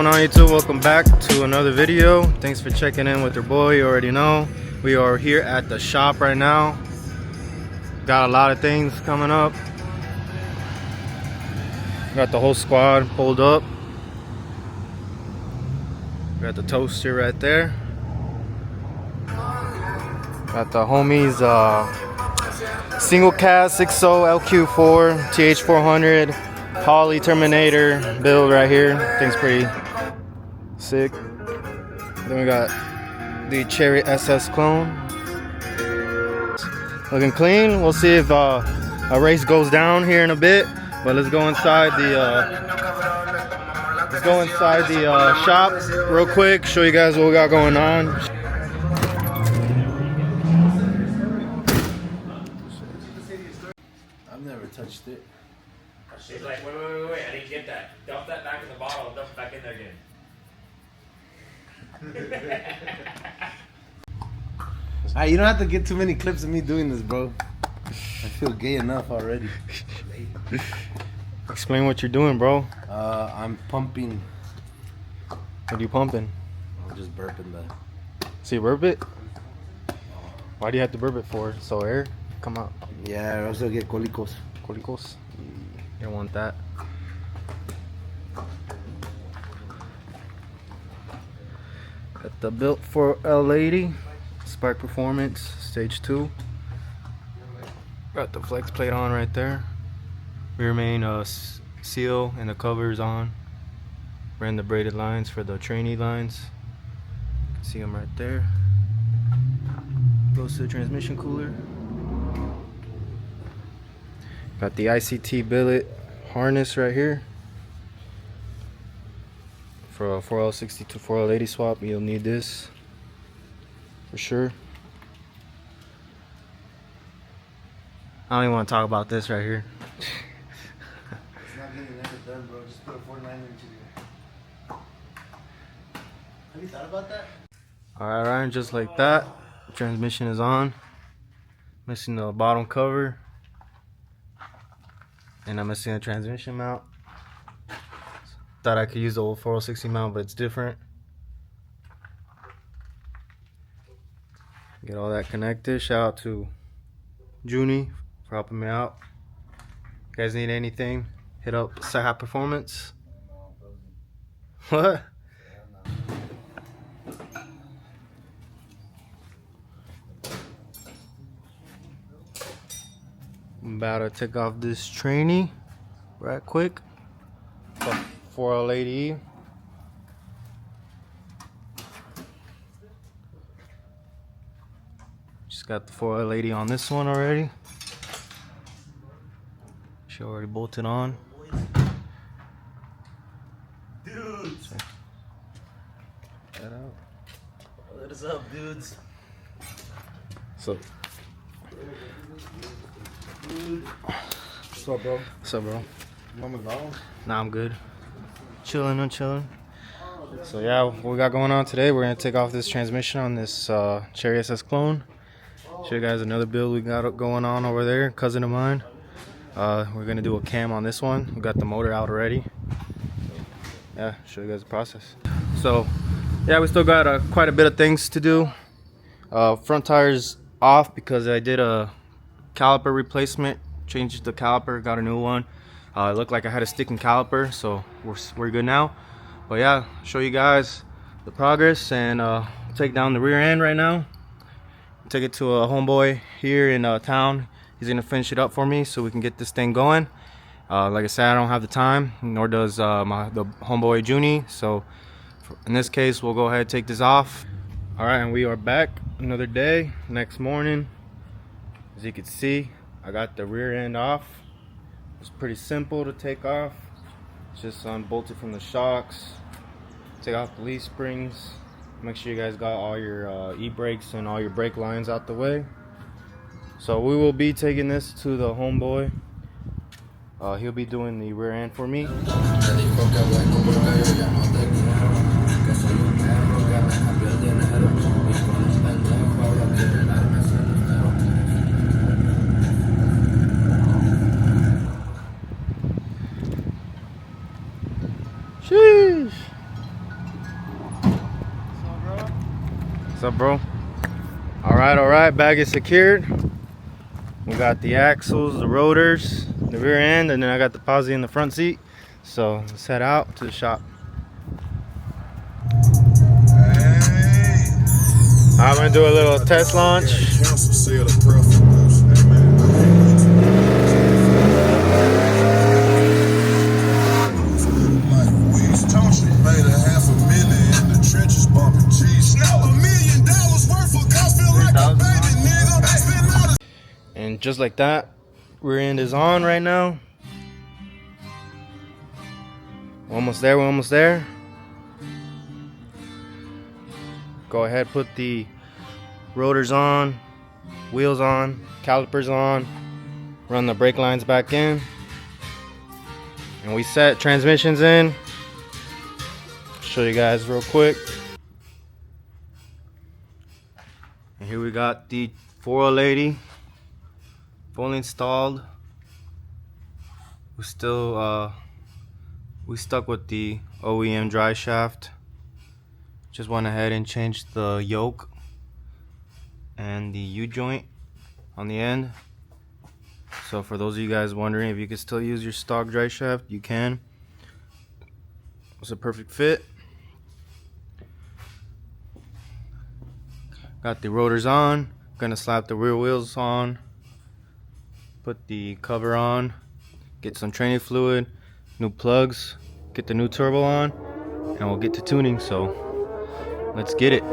going on, YouTube? Welcome back to another video. Thanks for checking in with your boy. You already know we are here at the shop right now. Got a lot of things coming up. Got the whole squad pulled up. Got the toaster right there. Got the homies single cast 6.0 LQ4 TH400 Poly Terminator build right here. Thing's pretty sick. Then we got the Cherry SS clone. Looking clean. We'll see if a race goes down here in a bit. But let's go inside the shop real quick. Show you guys what we got going on. I've never touched it. She's like, wait, I didn't get that. Dump that back in the bottle and dump it back in there again. You don't have to get too many clips of me doing this, bro. I feel gay enough already. Explain what you're doing, bro. I'm pumping. What are you pumping? I'm just burping that. So you burp it? Why do you have to burp it for? So air come out. Yeah, I also get colicos. Colicos? You don't want that. Got the built for L80 Spark Performance Stage 2. Got the flex plate on right there. Rear main seal and the covers on. Ran the braided lines for the trainee lines. You can see them right there. Goes to the transmission cooler. Got the ICT billet harness right here. For a 4L60 to 4L80 swap, you'll need this for sure. I don't even want to talk about this right here. It's not getting ever done, bro. Just put a 4.9 inch in there. Have you thought about that? Alright, Ryan, just like that. Transmission is on. Missing the bottom cover. And I'm missing a transmission mount. Thought I could use the old 4L60 mount, but it's different. Get all that connected. Shout out to Junie for helping me out. You guys need anything, hit up High Performance. What? I'm about to take off this trainee right quick. 4L80E. Just got the 4L80 on this one already. She already bolted on. Dudes! Check that out. What is up, dudes? So, What's up, bro? what's up, bro? You want McDonald's? Nah, I'm good. I'm chilling. So yeah, what we got going on today, we're gonna take off this transmission on this Cherry SS clone. Show you guys another build we got going on over there, cousin of mine. We're gonna do a cam on this one. We got the motor out already. Yeah, show you guys the process. So yeah, we still got quite a bit of things to do. Front tires off because I did a caliper replacement. Changed the caliper, got a new one. It looked like I had a sticking caliper, so we're good now. But yeah, show you guys the progress and take down the rear end right now. Take it to a homeboy here in town. He's gonna finish it up for me so we can get this thing going. Like I said, I don't have the time, nor does the homeboy Junie. So in this case, we'll go ahead and take this off. All right, and we are back another day. Next morning, as you can see, I got the rear end off. It's pretty simple to take off. Just unbolted from the shocks. Take off the leaf springs. Make sure you guys got all your e-brakes and all your brake lines out the way. So we will be taking this to the homeboy. He'll be doing the rear end for me. Sheesh. What's up, bro? All right, bag is secured. We got the axles, the rotors, the rear end, and then I got the posi in the front seat. So let's head out to the shop. I'm gonna do a little test launch. And just like that, rear end is on right now. We're almost there. Go ahead, put the rotors on, wheels on, calipers on, run the brake lines back in, and we set transmissions in. Show you guys real quick. And here we got the 480 fully installed. We stuck with the OEM dry shaft. Just went ahead and changed the yoke and the U-joint on the end. So for those of you guys wondering if you can still use your stock dry shaft, you can. It's a perfect fit. Got the rotors on. Gonna slap the rear wheels on. Put the cover on. Get some training fluid, new plugs, get the new turbo on, and we'll get to tuning. So let's get it.